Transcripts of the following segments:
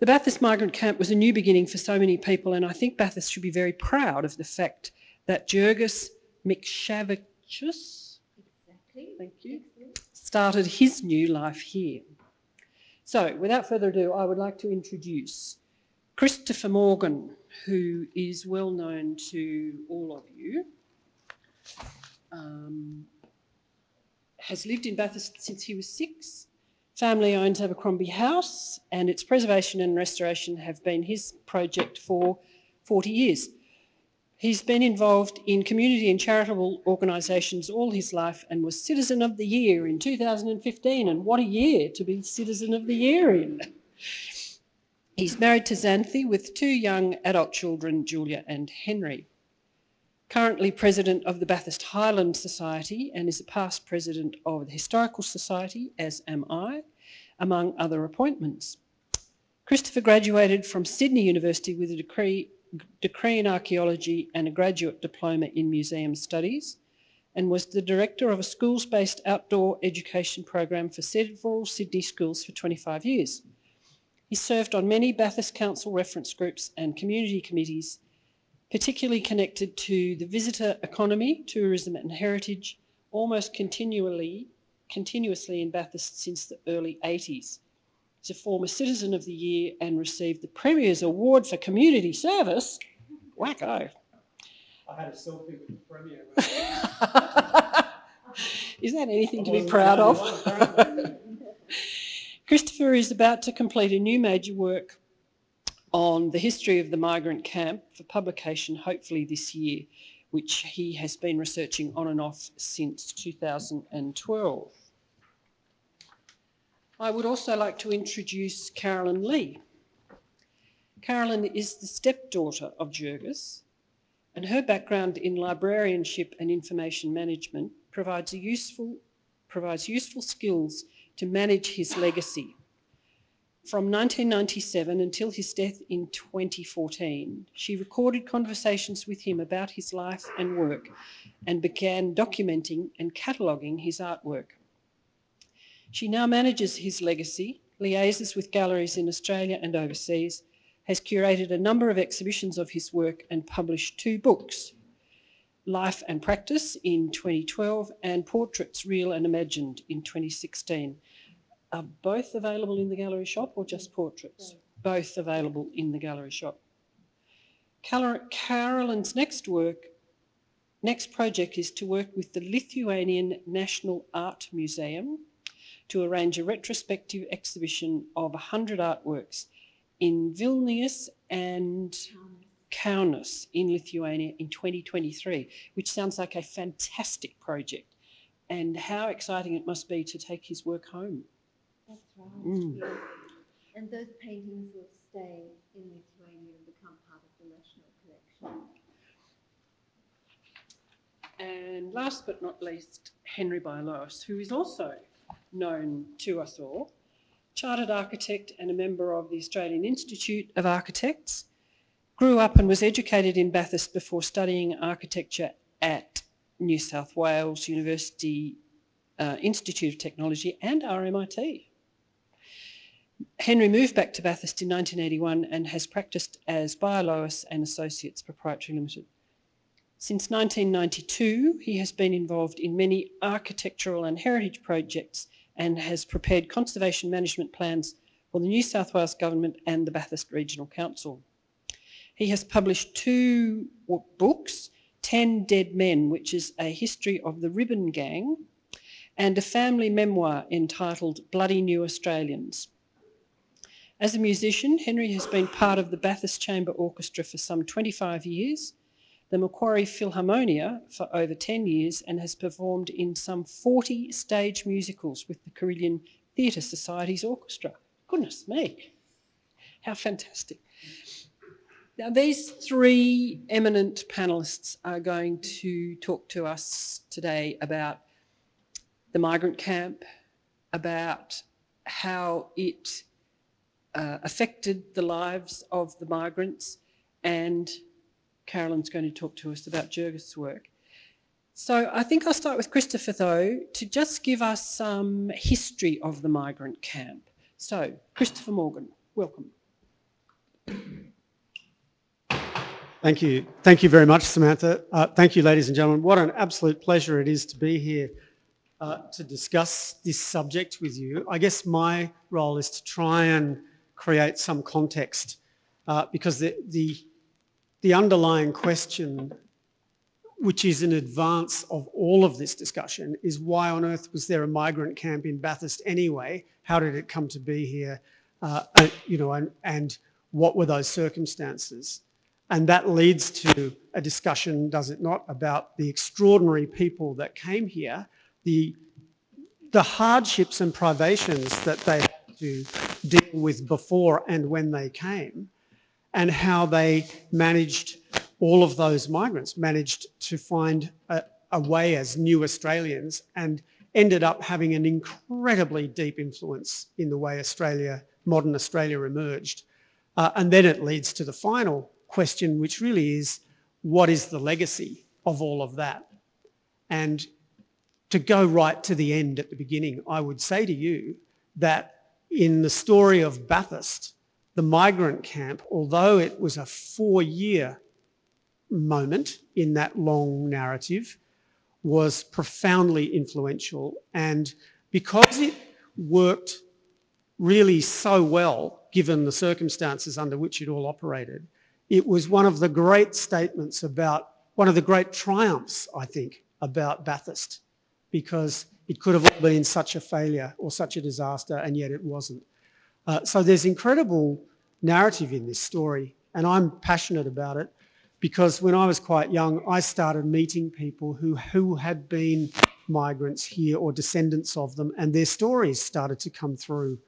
The Bathurst migrant camp was a new beginning for so many people, and I think Bathurst should be very proud of the fact that Jurgis Mikshavicius, thank you, started his new life here. So, without further ado, I would like to introduce Christopher Morgan, who is well known to all of you. Has lived in Bathurst since he was 6. Family owns Abercrombie House, and its preservation and restoration have been his project for 40 years. He's been involved in community and charitable organisations all his life and was Citizen of the Year in 2015, and what a year to be Citizen of the Year in. He's married to Xanthi with 2 young adult children, Julia and Henry. Currently president of the Bathurst Highland Society and is a past president of the Historical Society, as am I, among other appointments. Christopher graduated from Sydney University with a degree in archaeology and a graduate diploma in museum studies, and was the director of a schools-based outdoor education program for several Sydney schools for 25 years. He served on many Bathurst Council reference groups and community committees, particularly connected to the visitor economy, tourism and heritage, almost continuously in Bathurst since the early 80s. He's a former Citizen of the Year and received the Premier's Award for Community Service. Wacko. I had a selfie with the Premier. Is that anything to be proud of? Christopher is about to complete a new major work on the history of the migrant camp for publication hopefully this year, which he has been researching on and off since 2012. I would also like to introduce Carolyn Lee. Carolyn is the stepdaughter of Jurgis, and her background in librarianship and information management provides useful skills to manage his legacy. From 1997 until his death in 2014, she recorded conversations with him about his life and work and began documenting and cataloguing his artwork. She now manages his legacy, liaises with galleries in Australia and overseas, has curated a number of exhibitions of his work and published 2 books, Life and Practice in 2012 and Portraits Real and Imagined in 2016. Are both available in the gallery shop or just portraits? Both available in the gallery shop. Carolyn's next project is to work with the Lithuanian National Art Museum to arrange a retrospective exhibition of 100 artworks in Vilnius and Kaunas in Lithuania in 2023, which sounds like a fantastic project. And how exciting it must be to take his work home. That's right, yeah. And those paintings will stay in Lithuania and become part of the national collection. And last but not least, Henry Bialois, who is also known to us all, chartered architect and a member of the Australian Institute of Architects, grew up and was educated in Bathurst before studying architecture at New South Wales University Institute of Technology and RMIT. Henry moved back to Bathurst in 1981 and has practiced as Bialois and Associates Proprietary Limited. Since 1992, he has been involved in many architectural and heritage projects and has prepared conservation management plans for the New South Wales Government and the Bathurst Regional Council. He has published 2 books, 10 Dead Men, which is a history of the Ribbon Gang, and a family memoir entitled Bloody New Australians. As a musician, Henry has been part of the Bathurst Chamber Orchestra for some 25 years, the Macquarie Philharmonia for over 10 years, and has performed in some 40 stage musicals with the Carillion Theatre Society's orchestra. Goodness me, how fantastic. Now, these 3 eminent panellists are going to talk to us today about the migrant camp, about how it affected the lives of the migrants, and Carolyn's going to talk to us about Jurgis' work. So I think I'll start with Christopher, though, to just give us some history of the migrant camp. So, Christopher Morgan, welcome. Thank you. Thank you very much, Samantha. Thank you, ladies and gentlemen. What an absolute pleasure it is to be here to discuss this subject with you. I guess my role is to try and create some context because the underlying question, which is in advance of all of this discussion, is why on earth was there a migrant camp in Bathurst anyway? How did it come to be here? And what were those circumstances? And that leads to a discussion, does it not, about the extraordinary people that came here, the hardships and privations that they had to deal with before and when they came, and how they managed, all of those migrants managed to find a way as new Australians and ended up having an incredibly deep influence in the way modern Australia emerged. And then it leads to the final question, which really is, what is the legacy of all of that? And to go right to the end at the beginning, I would say to you that in the story of Bathurst, the migrant camp, although it was a 4-year moment in that long narrative, was profoundly influential. And because it worked really so well, given the circumstances under which it all operated, it was one of the great statements about, one of the great triumphs, I think, about Bathurst, because it could have all been such a failure or such a disaster, and yet it wasn't. So there's incredible narrative in this story, and I'm passionate about it because when I was quite young, I started meeting people who had been migrants here or descendants of them, and their stories started to come through.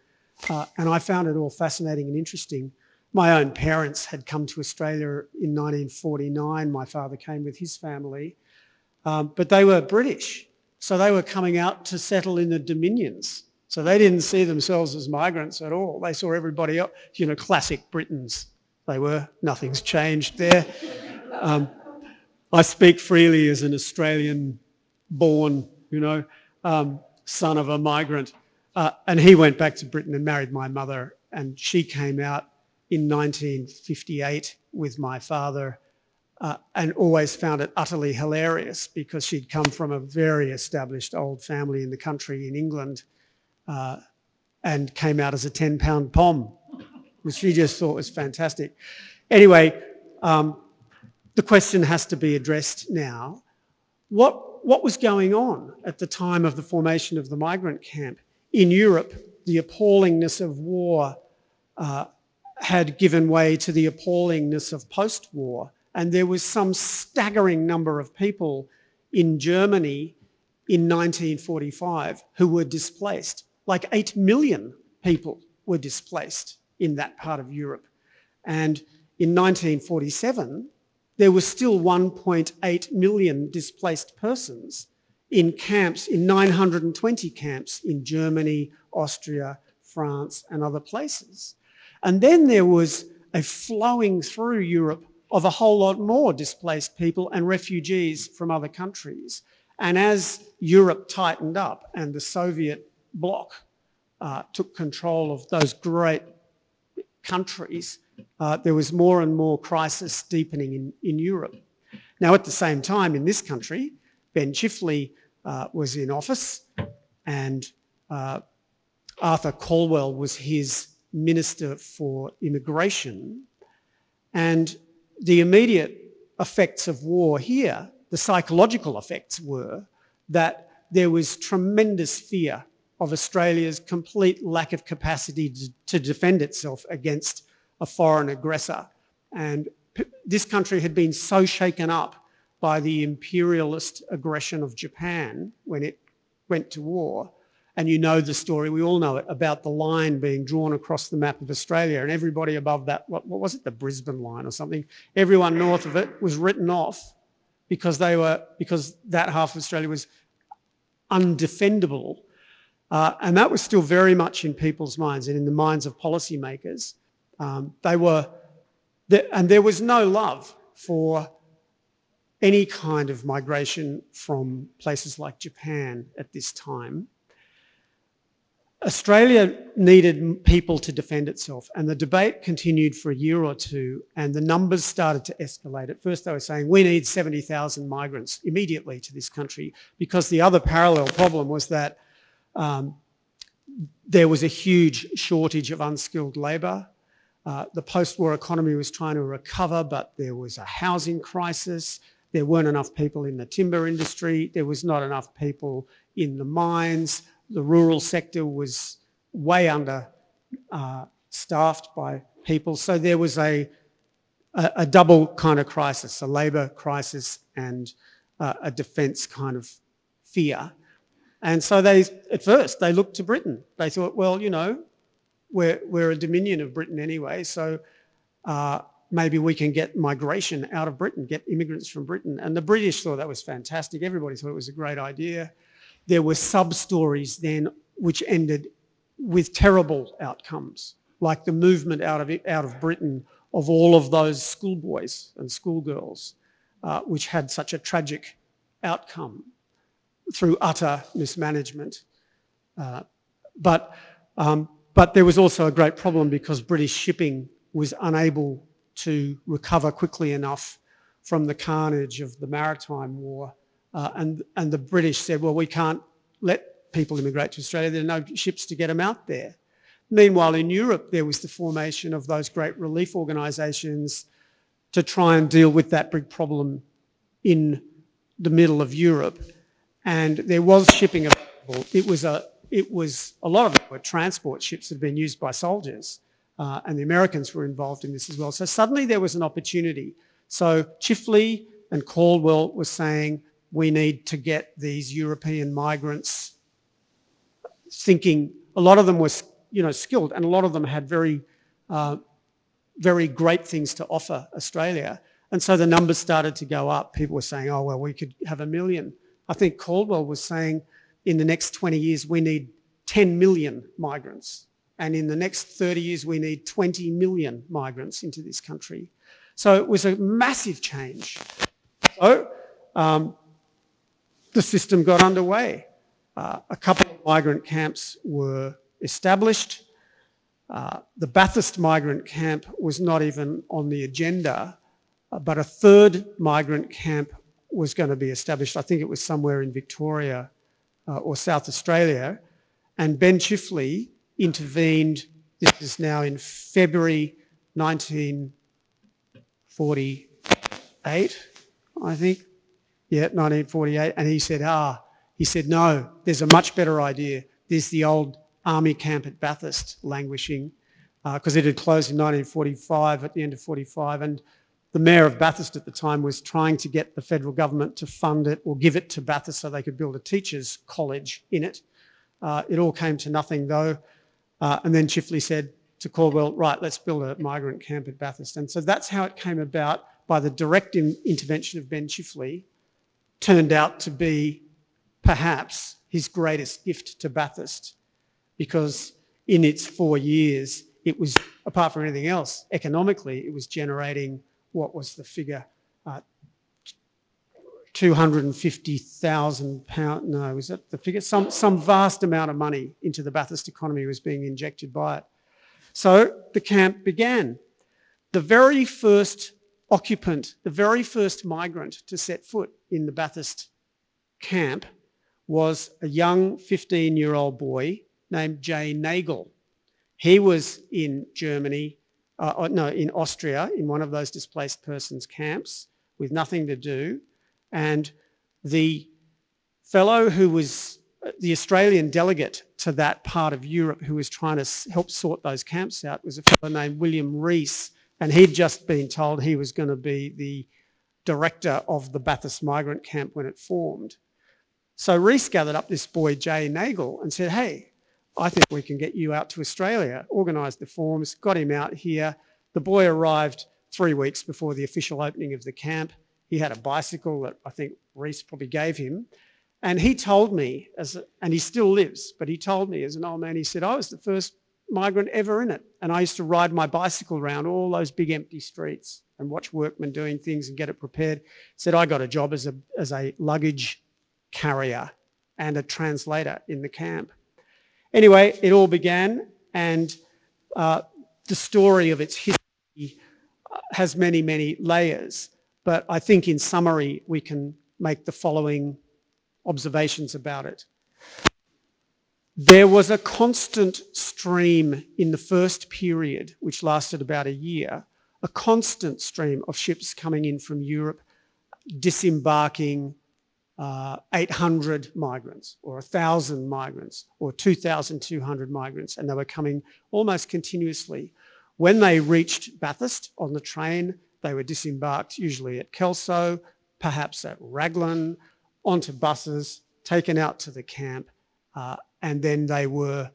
And I found it all fascinating and interesting. My own parents had come to Australia in 1949. My father came with his family, but they were British. So they were coming out to settle in the Dominions. So they didn't see themselves as migrants at all. They saw everybody else, classic Britons. They were, nothing's changed there. I speak freely as an Australian-born, son of a migrant. And he went back to Britain and married my mother, and she came out in 1958 with my father, and always found it utterly hilarious because she'd come from a very established old family in the country in England and came out as a 10-pound pom, which she just thought was fantastic. Anyway, the question has to be addressed now. What was going on at the time of the formation of the migrant camp? In Europe, the appallingness of war had given way to the appallingness of post-war. And there was some staggering number of people in Germany in 1945 who were displaced. Like 8 million people were displaced in that part of Europe. And in 1947, there were still 1.8 million displaced persons in camps, in 920 camps in Germany, Austria, France, and other places. And then there was a flowing through Europe of a whole lot more displaced people and refugees from other countries. And as Europe tightened up and the Soviet bloc took control of those great countries, there was more and more crisis deepening in Europe. Now, at the same time, in this country, Ben Chifley was in office, and Arthur Calwell was his Minister for Immigration. And the immediate effects of war here, the psychological effects were that there was tremendous fear of Australia's complete lack of capacity to defend itself against a foreign aggressor. And this country had been so shaken up by the imperialist aggression of Japan when it went to war. And you know the story, we all know it, about the line being drawn across the map of Australia, and everybody above that, what was it, the Brisbane line or something, everyone north of it was written off because that half of Australia was undefendable. And that was still very much in people's minds and in the minds of policymakers. And there was no love for any kind of migration from places like Japan at this time. Australia needed people to defend itself, and the debate continued for a year or two, and the numbers started to escalate. At first they were saying, we need 70,000 migrants immediately to this country, because the other parallel problem was that there was a huge shortage of unskilled labour. The post-war economy was trying to recover, but there was a housing crisis. There weren't enough people in the timber industry. There was not enough people in the mines. The rural sector was way under staffed by people. So there was a double kind of crisis, a labour crisis and a defence kind of fear. And so at first they looked to Britain. They thought, well, you know, we're a dominion of Britain anyway, so maybe we can get migration out of Britain, get immigrants from Britain. And the British thought that was fantastic. Everybody thought it was a great idea. There were sub-stories then which ended with terrible outcomes, like the movement out of Britain of all of those schoolboys and schoolgirls, which had such a tragic outcome through utter mismanagement. But there was also a great problem because British shipping was unable to recover quickly enough from the carnage of the Maritime War. And the British said, well, we can't let people immigrate to Australia. There are no ships to get them out there. Meanwhile, in Europe, there was the formation of those great relief organisations to try and deal with that big problem in the middle of Europe. And there was shipping available. It was a lot of it were transport ships that had been used by soldiers, and the Americans were involved in this as well. So suddenly there was an opportunity. So Chifley and Caldwell were saying, we need to get these European migrants thinking. A lot of them were, you know, skilled, and a lot of them had very great things to offer Australia. And so the numbers started to go up. People were saying, oh, well, we could have 1 million. I think Caldwell was saying in the next 20 years, we need 10 million migrants. And in the next 30 years, we need 20 million migrants into this country. So it was a massive change. So the system got underway. A couple of migrant camps were established. The Bathurst migrant camp was not even on the agenda, but a third migrant camp was going to be established. I think it was somewhere in Victoria or South Australia. And Ben Chifley intervened. This is now in February 1948, I think. Yeah, 1948. And he said, no, there's a much better idea. There's the old army camp at Bathurst languishing because it had closed in 1945, at the end of 45. And the mayor of Bathurst at the time was trying to get the federal government to fund it or give it to Bathurst so they could build a teachers' college in it. It all came to nothing though. And then Chifley said to Caldwell, right, let's build a migrant camp at Bathurst. And so that's how it came about by the direct intervention of Ben Chifley. Turned out to be perhaps his greatest gift to Bathurst, because in its 4 years, it was, apart from anything else, economically, it was generating, what was the figure? £250,000, no, was that the figure? Some vast amount of money into the Bathurst economy was being injected by it. So the camp began. The very first occupant, the very first migrant to set foot in the Bathurst camp was a young 15-year-old boy named Jay Nagel. He was in Germany, in Austria, in one of those displaced persons camps with nothing to do. And the fellow who was the Australian delegate to that part of Europe who was trying to help sort those camps out was a fellow named William Rees. And he'd just been told he was going to be the director of the Bathurst migrant camp when it formed. So Rees gathered up this boy, Jay Nagel, and said, hey, I think we can get you out to Australia, organised the forms, got him out here. The boy arrived 3 weeks before the official opening of the camp. He had a bicycle that I think Rees probably gave him. And he told me, and he still lives, but he told me as an old man, he said, I was the first migrant ever in it. And I used to ride my bicycle around all those big empty streets and watch workmen doing things and get it prepared. He said, I got a job as a luggage carrier and a translator in the camp. Anyway, it all began, and the story of its history has many, many layers. But I think in summary, we can make the following observations about it. There was a constant stream in the first period, which lasted about a year, a constant stream of ships coming in from Europe, disembarking 800 migrants or 1,000 migrants or 2,200 migrants, and they were coming almost continuously. When they reached Bathurst on the train, they were disembarked usually at Kelso, perhaps at Raglan, onto buses, taken out to the camp, and then they were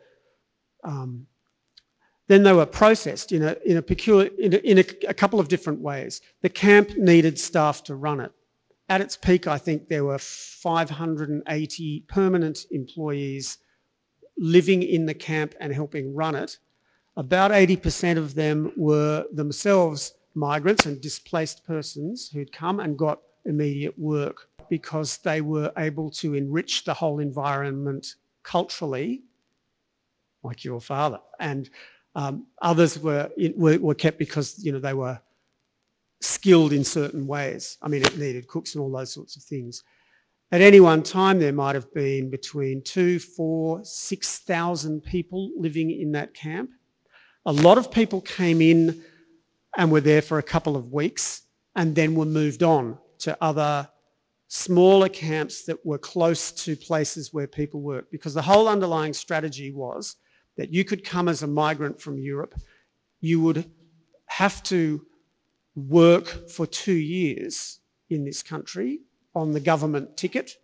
processed in a couple of different ways. The camp needed staff to run it. At its peak, I think there were 580 permanent employees living in the camp and helping run it. About 80% of them were themselves migrants and displaced persons who'd come and got immediate work because they were able to enrich the whole environment culturally, like your father. And others were kept because they were skilled in certain ways. I mean, it needed cooks and all those sorts of things. At any one time, there might have been between 2,000, 4,000, 6,000 people living in that camp. A lot of people came in and were there for a couple of weeks and then were moved on to other smaller camps that were close to places where people worked, because the whole underlying strategy was that you could come as a migrant from Europe, you would have to work for 2 years in this country on the government ticket,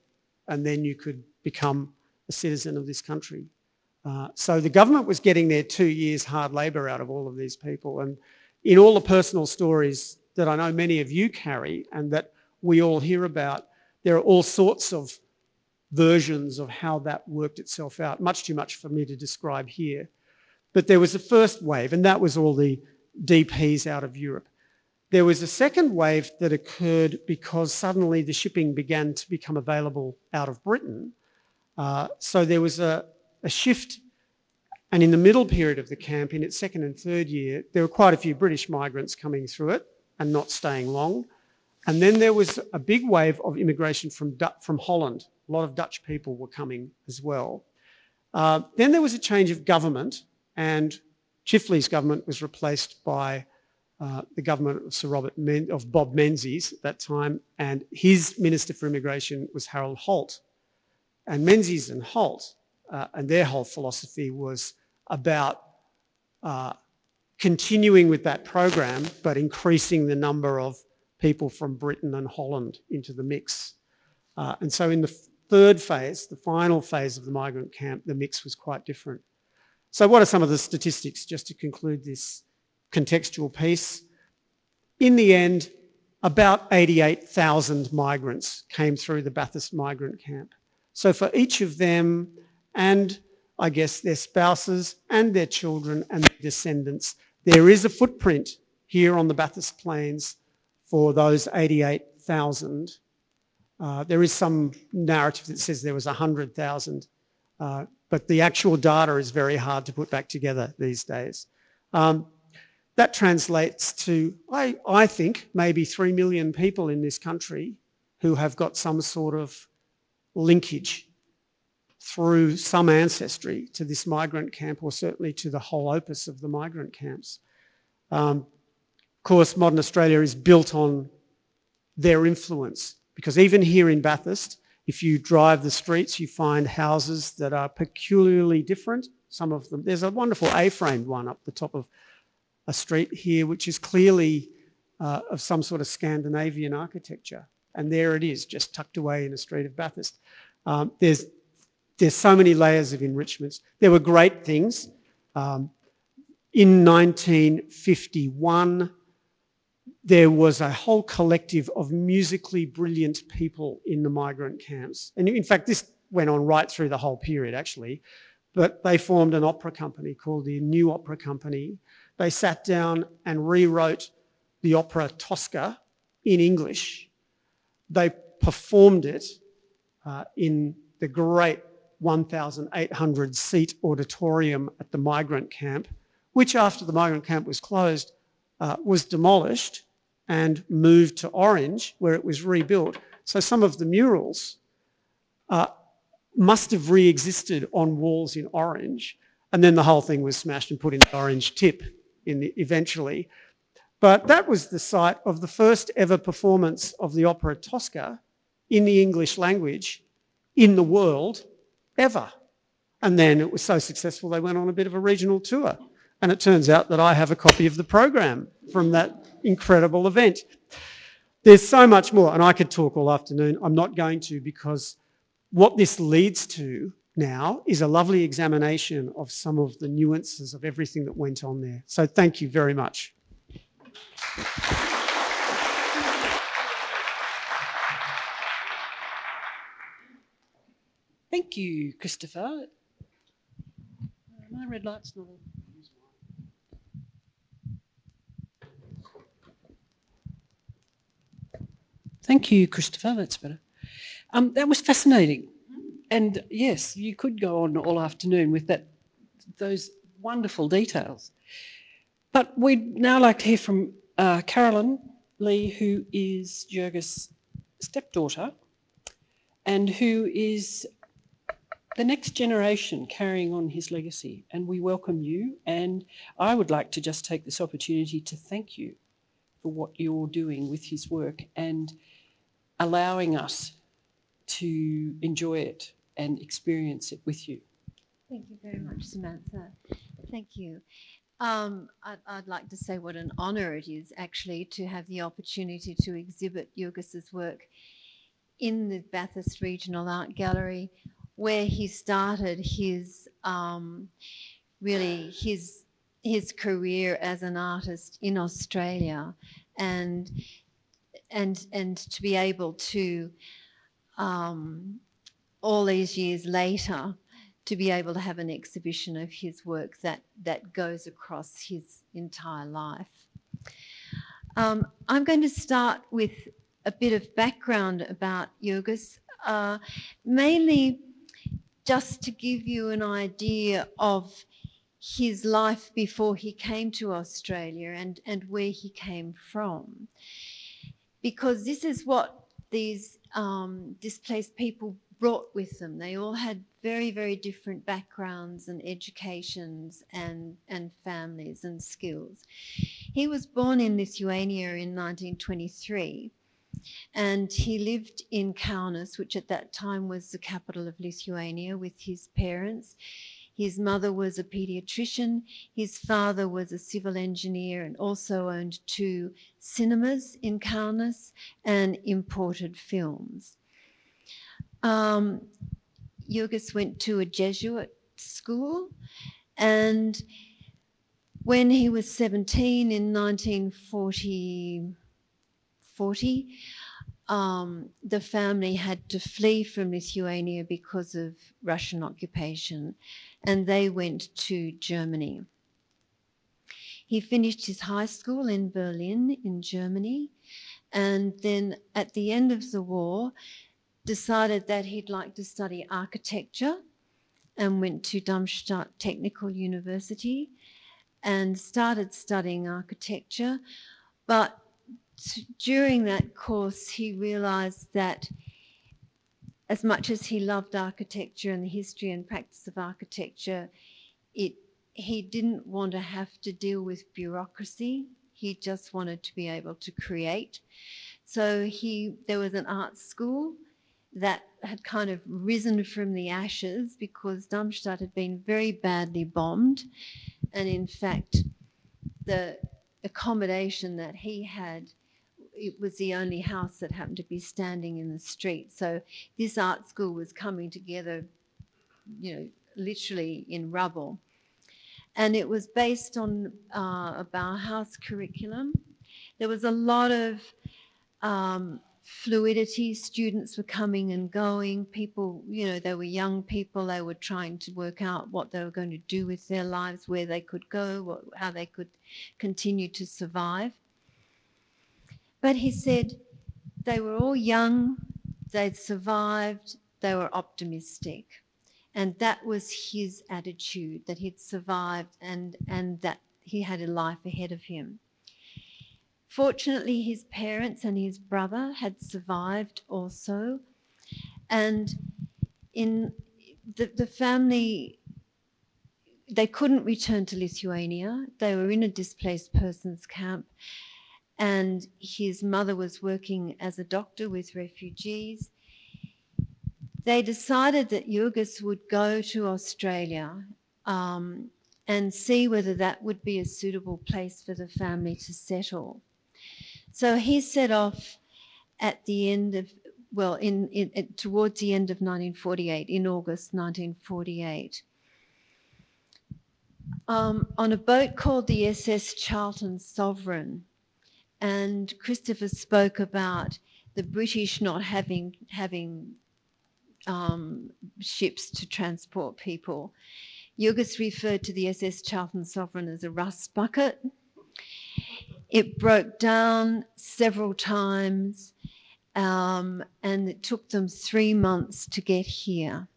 and then you could become a citizen of this country. So the government was getting their 2 years hard labour out of all of these people. And in all the personal stories that I know many of you carry and that we all hear about, there are all sorts of versions of how that worked itself out, much too much for me to describe here. But there was a first wave, and that was all the DPs out of Europe. There was a second wave that occurred because suddenly the shipping began to become available out of Britain. So there was a shift, and in the middle period of the camp, in its second and third year, there were quite a few British migrants coming through it and not staying long. And then there was a big wave of immigration from Holland. A lot of Dutch people were coming as well. Then there was a change of government, and Chifley's government was replaced by the government of Bob Menzies at that time, and his Minister for Immigration was Harold Holt. And Menzies and Holt, and their whole philosophy was about continuing with that program, but increasing the number of people from Britain and Holland into the mix. And so in the third phase, the final phase of the migrant camp, the mix was quite different. So what are some of the statistics, just to conclude this contextual piece? In the end, about 88,000 migrants came through the Bathurst migrant camp. So for each of them, and I guess their spouses and their children and their descendants, there is a footprint here on the Bathurst Plains for those 88,000. There is some narrative that says there was 100,000, but the actual data is very hard to put back together these days. That translates to, I think, maybe 3 million people in this country who have got some sort of linkage through some ancestry to this migrant camp, or certainly to the whole opus of the migrant camps. Of course, modern Australia is built on their influence, because even here in Bathurst, if you drive the streets, you find houses that are peculiarly different. Some of them, there's a wonderful A-framed one up the top of a street here, which is clearly of some sort of Scandinavian architecture. And there it is, just tucked away in a street of Bathurst. There's so many layers of enrichments. There were great things. In 1951, there was a whole collective of musically brilliant people in the migrant camps. And in fact, this went on right through the whole period, actually. But they formed an opera company called the New Opera Company. They sat down and rewrote the opera Tosca in English. They performed it in the great 1,800 seat auditorium at the Migrant camp, which after the Migrant camp was closed, was demolished and moved to Orange, where it was rebuilt. So some of the murals must have re-existed on walls in Orange, and then the whole thing was smashed and put in the Orange tip eventually. But that was the site of the first ever performance of the opera Tosca in the English language in the world ever. And then it was so successful they went on a bit of a regional tour. And it turns out that I have a copy of the program from that incredible event. There's so much more, and I could talk all afternoon. I'm not going to, because what this leads to now is a lovely examination of some of the nuances of everything that went on there. So thank you very much. Thank you, Christopher. My red light's not on. Thank you, Christopher. That's better. That was fascinating. And yes, you could go on all afternoon with those wonderful details. But we'd now like to hear from Carolyn Lee, who is Jurgis' stepdaughter and who is the next generation carrying on his legacy. And we welcome you. And I would like to just take this opportunity to thank you for what you're doing with his work and allowing us to enjoy it and experience it with you. Thank you very much, Samantha. Thank you. I'd like to say what an honour it is actually to have the opportunity to exhibit Jurgis's work in the Bathurst Regional Art Gallery, where he started his really his career as an artist in Australia, and to be able to all these years later to be able to have an exhibition of his work that goes across his entire life. I'm going to start with a bit of background about Jurgis, mainly just to give you an idea of his life before he came to Australia and where he came from. Because this is what these displaced people brought with them. They all had very, very different backgrounds and educations and families and skills. He was born in Lithuania in 1923, and he lived in Kaunas, which at that time was the capital of Lithuania, with his parents. His mother was a paediatrician. His father was a civil engineer and also owned 2 cinemas in Kaunas and imported films. Jurgis went to a Jesuit school, and when he was 17 in 1940, the family had to flee from Lithuania because of Russian occupation, and they went to Germany. He finished his high school in Berlin in Germany, and then at the end of the war decided that he'd like to study architecture and went to Darmstadt Technical University and started studying architecture. But during that course, he realised that as much as he loved architecture and the history and practice of architecture, he didn't want to have to deal with bureaucracy. He just wanted to be able to create. So there was an art school that had kind of risen from the ashes because Darmstadt had been very badly bombed. And in fact, the accommodation that he had, it was the only house that happened to be standing in the street. So this art school was coming together, literally in rubble. And it was based on a Bauhaus curriculum. There was a lot of fluidity. Students were coming and going. People, they were young people. They were trying to work out what they were going to do with their lives, where they could go, how they could continue to survive. But he said they were all young, they'd survived, they were optimistic. And that was his attitude, that he'd survived and that he had a life ahead of him. Fortunately, his parents and his brother had survived also. And in the family, they couldn't return to Lithuania. They were in a displaced persons camp. And his mother was working as a doctor with refugees. They decided that Jurgis would go to Australia and see whether that would be a suitable place for the family to settle. So he set off at the end of, well, towards the end of 1948, in August 1948, on a boat called the SS Charlton Sovereign. And Christopher spoke about the British not having ships to transport people. Jurgis referred to the SS Charlton Sovereign as a rust bucket. It broke down several times, and it took them 3 months to get here.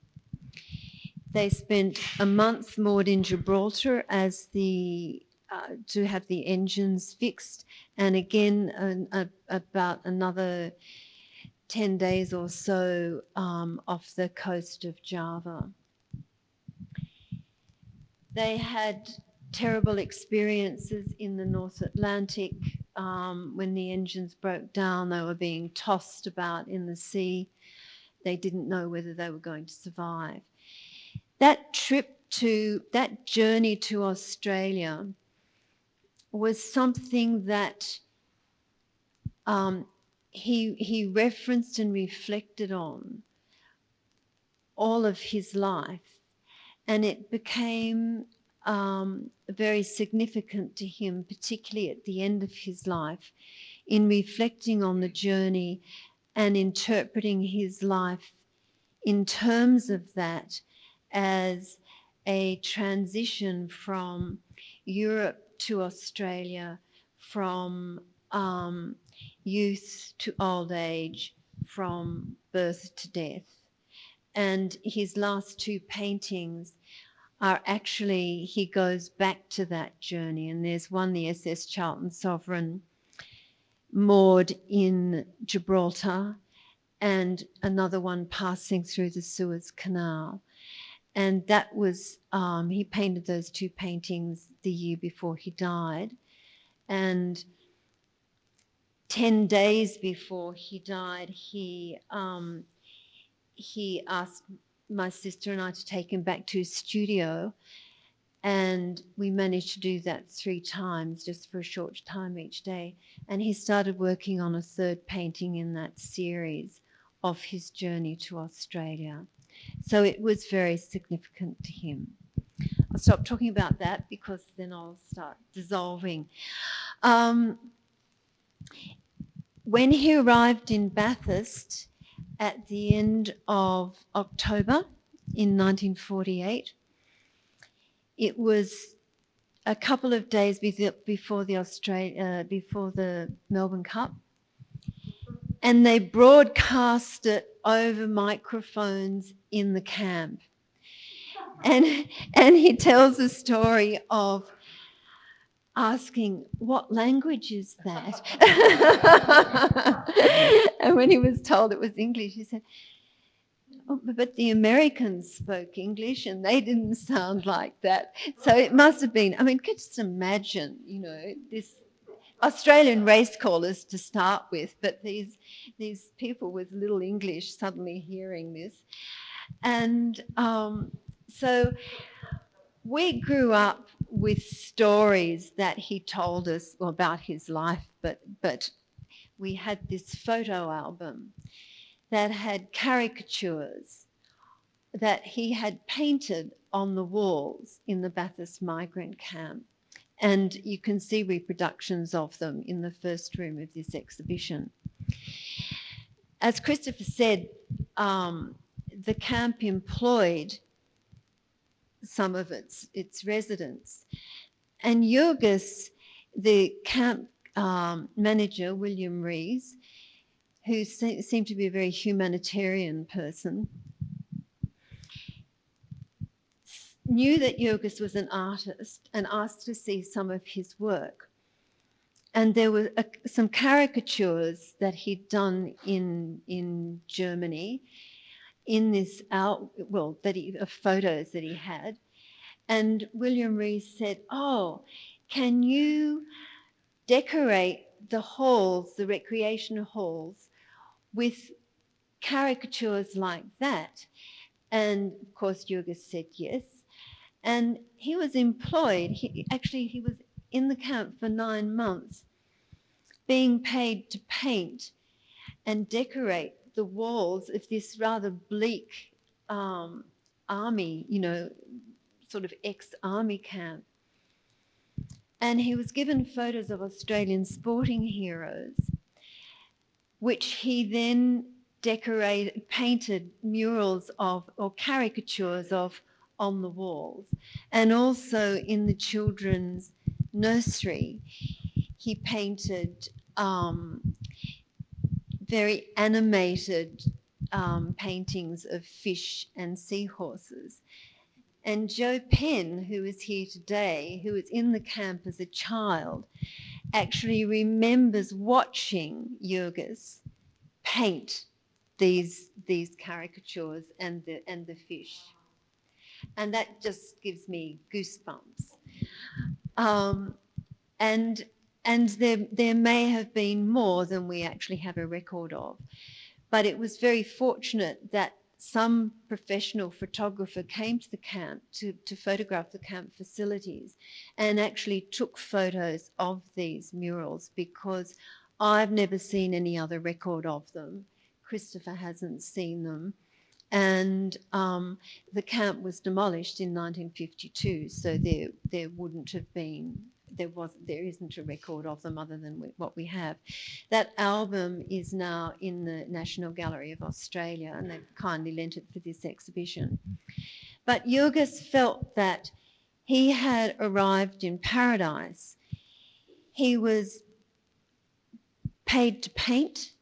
They spent a month moored in Gibraltar as to have the engines fixed, and again about another 10 days or so off the coast of Java. They had terrible experiences in the North Atlantic. When the engines broke down, they were being tossed about in the sea. They didn't know whether they were going to survive. That journey to Australia was something that he referenced and reflected on all of his life, and it became very significant to him, particularly at the end of his life, in reflecting on the journey and interpreting his life in terms of that as a transition from Europe to Australia, from youth to old age, from birth to death. And his last two paintings are actually, he goes back to that journey. And there's one, the SS Charlton Sovereign, moored in Gibraltar, and another one passing through the Suez Canal. And that was, he painted those two paintings the year before he died. And 10 days before he died, he asked my sister and I to take him back to his studio, and we managed to do that 3 times, just for a short time each day. And he started working on a third painting in that series of his journey to Australia. So it was very significant to him. I'll stop talking about that because then I'll start dissolving. When he arrived in Bathurst at the end of October in 1948, it was a couple of days before the Melbourne Cup, and they broadcast it over microphones in the camp. And he tells a story of asking, what language is that? And when he was told it was English, he said, oh, but the Americans spoke English and they didn't sound like that. So it must have been, I mean, just imagine, this Australian race callers to start with, but these people with little English suddenly hearing this. And so we grew up with stories that he told us about his life, but we had this photo album that had caricatures that he had painted on the walls in the Bathurst migrant camp. And you can see reproductions of them in the first room of this exhibition. As Christopher said, the camp employed some of its residents. And Jurgis, the camp manager, William Rees, who seemed to be a very humanitarian person, knew that Jurgis was an artist and asked to see some of his work. And there were some caricatures that he'd done in Germany in this photos that he had. And William Rees said, "Oh, can you decorate the halls, the recreation halls, with caricatures like that?" And of course, Jurgis said yes. And he was employed. He was in the camp for 9 months, being paid to paint and decorate the walls of this rather bleak army, sort of ex-army camp. And he was given photos of Australian sporting heroes, which he then painted murals of, or caricatures of, on the walls. And also in the children's nursery, he painted very animated paintings of fish and seahorses. And Joe Penn, who is here today, who was in the camp as a child, actually remembers watching Jurgis paint these caricatures and the fish. And that just gives me goosebumps. And there may have been more than we actually have a record of. But it was very fortunate that some professional photographer came to the camp to photograph the camp facilities and actually took photos of these murals, because I've never seen any other record of them. Christopher hasn't seen them. And the camp was demolished in 1952, so there wouldn't have been, there isn't a record of them other than what we have. That album is now in the National Gallery of Australia, and they've kindly lent it for this exhibition. But Jurgis felt that he had arrived in paradise. He was paid to paint.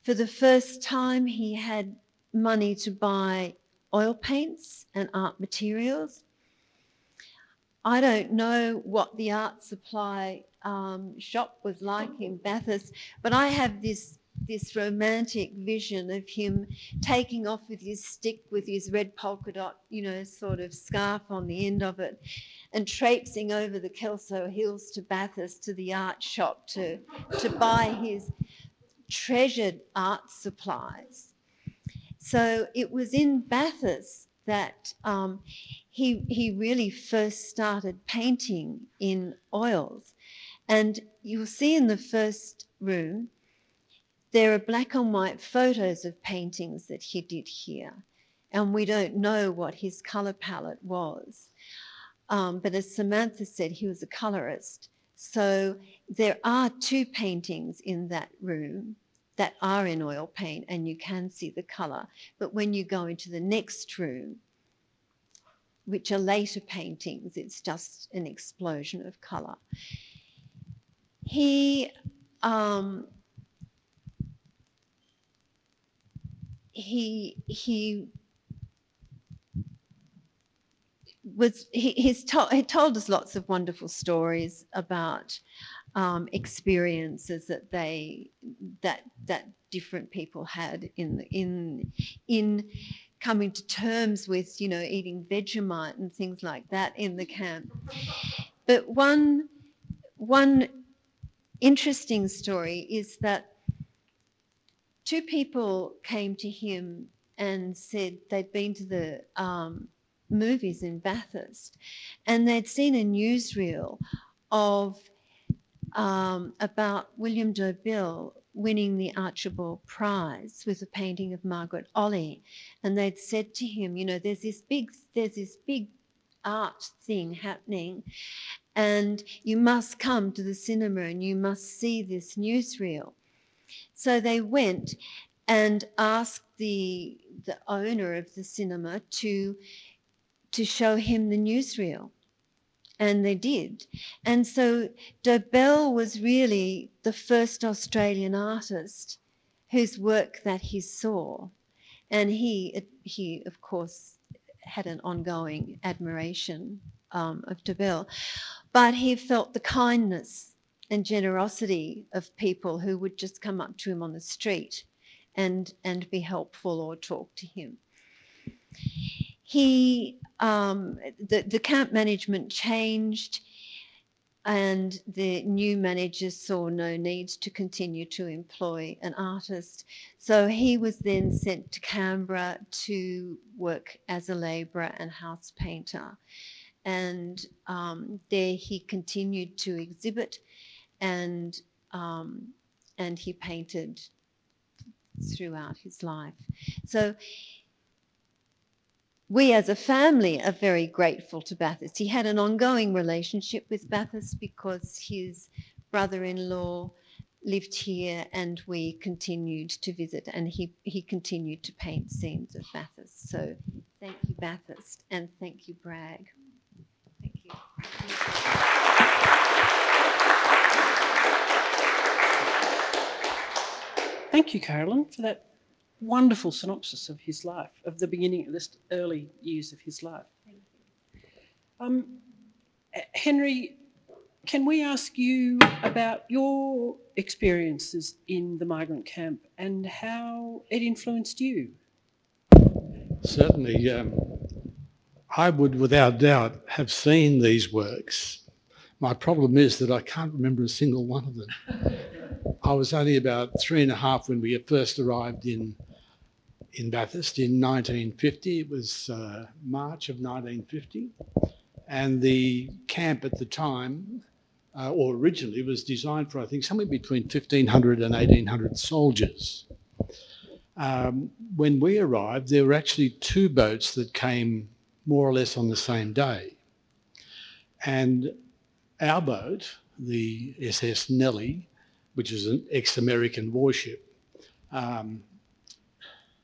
For the first time, he had money to buy oil paints and art materials. I don't know what the art supply shop was like in Bathurst, but I have this romantic vision of him taking off with his stick with his red polka dot, sort of scarf on the end of it, and traipsing over the Kelso Hills to Bathurst to the art shop to buy his treasured art supplies. So it was in Bathurst that he really first started painting in oils. And you'll see in the first room, there are black and white photos of paintings that he did here. And we don't know what his colour palette was. But as Samantha said, he was a colourist. So there are 2 paintings in that room that are in oil paint, and you can see the colour. But when you go into the next room, which are later paintings, it's just an explosion of colour. He told us lots of wonderful stories about experiences that different people had in coming to terms with, eating Vegemite and things like that in the camp. But one interesting story is that 2 people came to him and said they'd been to the movies in Bathurst, and they'd seen a newsreel of about William Dobell winning the Archibald Prize with a painting of Margaret Olley, and they'd said to him, there's this big art thing happening, and you must come to the cinema and you must see this newsreel. So they went and asked the owner of the cinema to show him the newsreel. And they did. And so Dobell was really the first Australian artist whose work that he saw. And he of course, had an ongoing admiration of Tobel, but he felt the kindness and generosity of people who would just come up to him on the street and be helpful or talk to him. The camp management changed, and the new managers saw no need to continue to employ an artist. So he was then sent to Canberra to work as a labourer and house painter. And there he continued to exhibit, and he painted throughout his life. So we as a family are very grateful to Bathurst. He had an ongoing relationship with Bathurst because his brother-in-law lived here, and we continued to visit, and he continued to paint scenes of Bathurst. So thank you, Bathurst, and thank you, Bragg. Thank you. Thank you, Carolyn, for that wonderful synopsis of his life, of the beginning, of this early years of his life. Thank you. Henry, can we ask you about your experiences in the migrant camp and how it influenced you? Certainly, I would without doubt have seen these works. My problem is that I can't remember a single one of them. I was only about 3.5 when we first arrived in Bathurst in 1950. It was March of 1950. And the camp at the time, or originally, was designed for, I think, somewhere between 1,500 and 1,800 soldiers. When we arrived, there were actually 2 boats that came more or less on the same day. And our boat, the SS Nellie, which is an ex-American warship,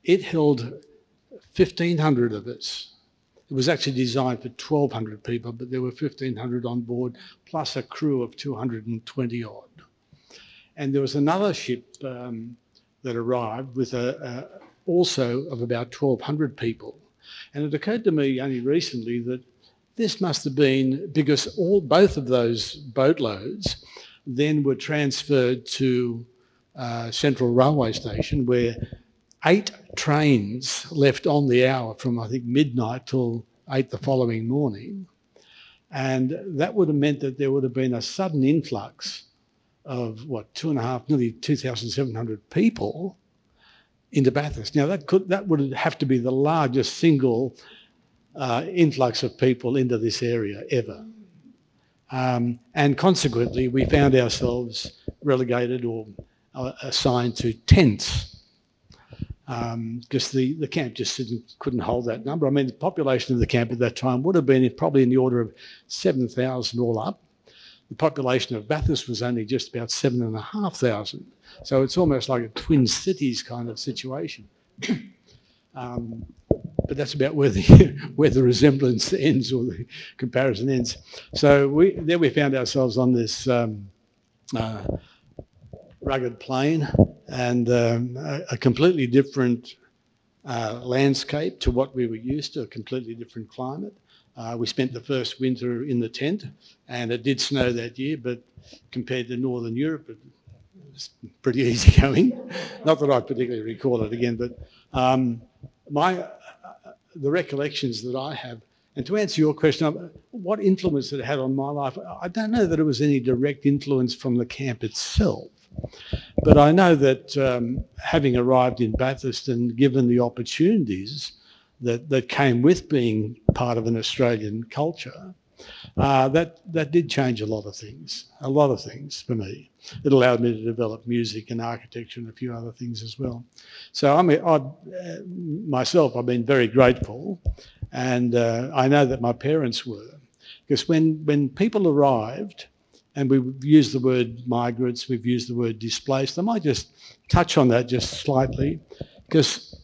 it held 1,500 of us. It was actually designed for 1,200 people, but there were 1,500 on board, plus a crew of 220 odd. And there was another ship that arrived with also of about 1,200 people. And it occurred to me only recently that this must have been because both of those boatloads then were transferred to Central Railway Station, where 8 trains left on the hour from, I think, midnight till 8 the following morning. And that would have meant that there would have been a sudden influx of, 2.5, nearly 2,700 people into Bathurst. Now, that would have to be the largest single influx of people into this area ever. And consequently, we found ourselves relegated or assigned to tents because the camp just couldn't hold that number. I mean, the population of the camp at that time would have been probably in the order of 7,000 all up. The population of Bathurst was only just about 7,500. So it's almost like a Twin Cities kind of situation. But that's about where the resemblance ends or the comparison ends. So we found ourselves on this rugged plain and a completely different landscape to what we were used to, a completely different climate. We spent the first winter in the tent, and it did snow that year, but compared to Northern Europe, it was pretty easy going. Not that I particularly recall it again, but the recollections that I have, and to answer your question, what influence it had on my life, I don't know that it was any direct influence from the camp itself, but I know that having arrived in Bathurst and given the opportunities that came with being part of an Australian culture, that did change a lot of things for me. It allowed me to develop music and architecture and a few other things as well. So I've been very grateful, and I know that my parents were, because when people arrived, and we've used the word migrants, we've used the word displaced, I might just touch on that just slightly, because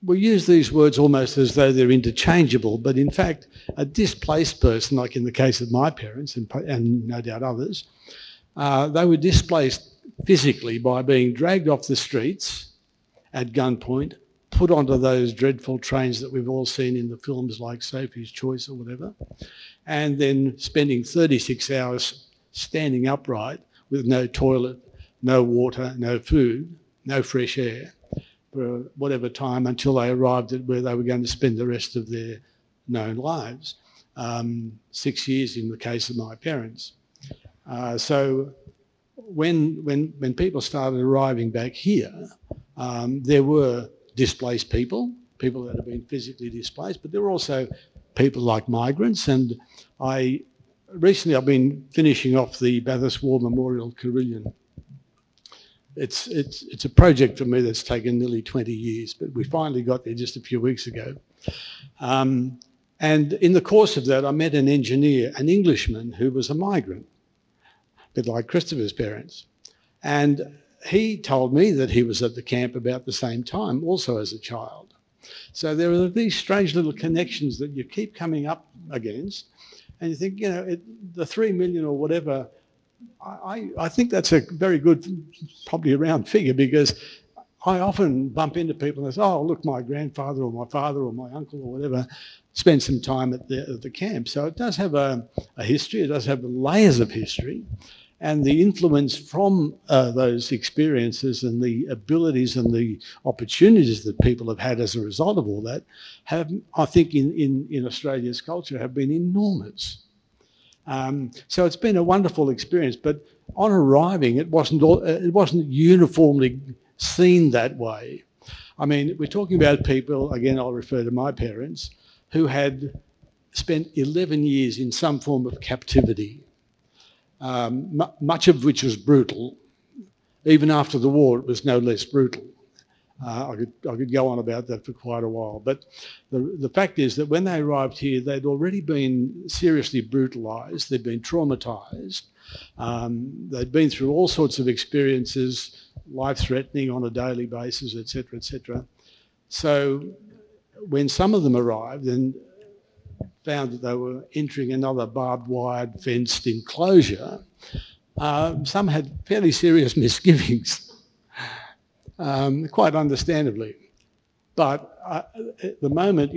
we use these words almost as though they're interchangeable, but in fact, a displaced person, like in the case of my parents and no doubt others, they were displaced physically by being dragged off the streets at gunpoint, put onto those dreadful trains that we've all seen in the films like Sophie's Choice or whatever, and then spending 36 hours standing upright with no toilet, no water, no food, no fresh air for whatever time until they arrived at where they were going to spend the rest of their known lives. 6 years in the case of my parents. So when people started arriving back here, there were displaced people that had been physically displaced, but there were also people like migrants. And recently I've been finishing off the Bathurst War Memorial Carillon. It's a project for me that's taken nearly 20 years, but we finally got there just a few weeks ago. And in the course of that, I met an engineer, an Englishman who was a migrant, a bit like Christopher's parents. And he told me that he was at the camp about the same time, also as a child. So there are these strange little connections that you keep coming up against. And you think, the 3 million or whatever, I think that's a very good, probably a round figure, because I often bump into people and say, oh, look, my grandfather or my father or my uncle or whatever spent some time at the camp. So it does have a history, it does have layers of history, and the influence from those experiences and the abilities and the opportunities that people have had as a result of all that have, I think, in Australia's culture have been enormous. So it's been a wonderful experience, but on arriving, it wasn't uniformly seen that way. I mean, we're talking about people, again, I'll refer to my parents, who had spent 11 years in some form of captivity, much of which was brutal. Even after the war, it was no less brutal. I could go on about that for quite a while. But the fact is that when they arrived here, they'd already been seriously brutalised, they'd been traumatised, they'd been through all sorts of experiences, life-threatening on a daily basis, etc., etc. So when some of them arrived and found that they were entering another barbed-wired fenced enclosure, some had fairly serious misgivings, quite understandably. But at the moment,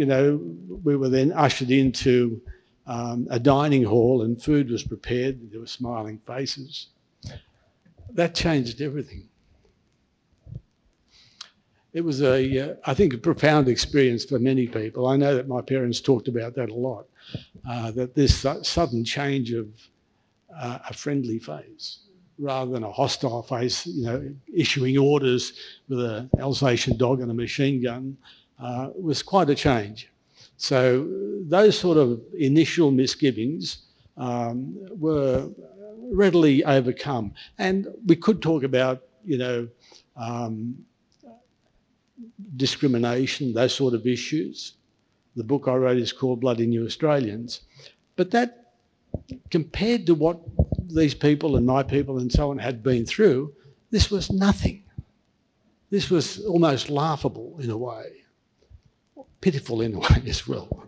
we were then ushered into a dining hall and food was prepared. There were smiling faces. That changed everything. It was I think, a profound experience for many people. I know that my parents talked about that a lot, that this sudden change of a friendly face rather than a hostile face, issuing orders with an Alsatian dog and a machine gun, was quite a change. So those sort of initial misgivings were readily overcome. And we could talk about, discrimination, those sort of issues. The book I wrote is called Bloody New Australians. But that, compared to what these people and my people and so on had been through, this was nothing. This was almost laughable in a way, pitiful in a way as well.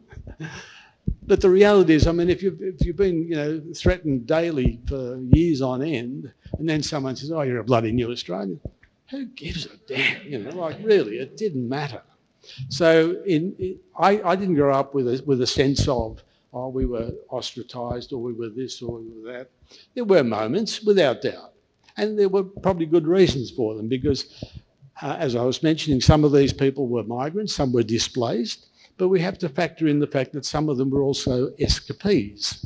But the reality is, I mean, if you've been, threatened daily for years on end, and then someone says, oh, you're a bloody new Australian, who gives a damn? Really, it didn't matter. So I didn't grow up with a sense of, oh, we were ostracised, or we were this, or we were that. There were moments, without doubt, and there were probably good reasons for them, because as I was mentioning, some of these people were migrants, some were displaced, but we have to factor in the fact that some of them were also escapees.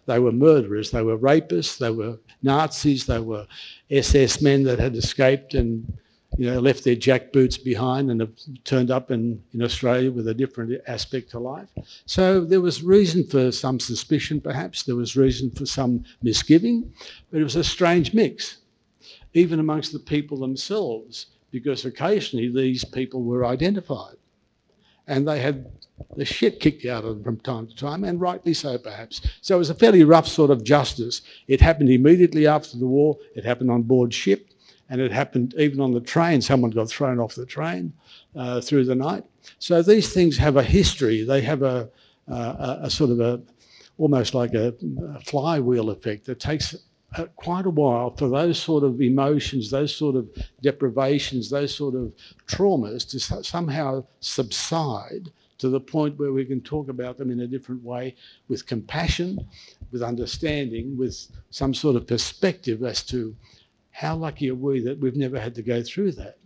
They were murderers, they were rapists, they were Nazis, they were SS men that had escaped and left their jackboots behind and have turned up in Australia with a different aspect to life. So there was reason for some suspicion, perhaps. There was reason for some misgiving, but it was a strange mix, even amongst the people themselves, because occasionally these people were identified and they had the shit kicked out of them from time to time, and rightly so, perhaps. So it was a fairly rough sort of justice. It happened immediately after the war. It happened on board ship, and it happened even on the train. Someone got thrown off the train through the night. So these things have a history. They have a sort of almost like a flywheel effect that takes quite a while for those sort of emotions, those sort of deprivations, those sort of traumas to somehow subside to the point where we can talk about them in a different way, with compassion, with understanding, with some sort of perspective as to how lucky are we that we've never had to go through that.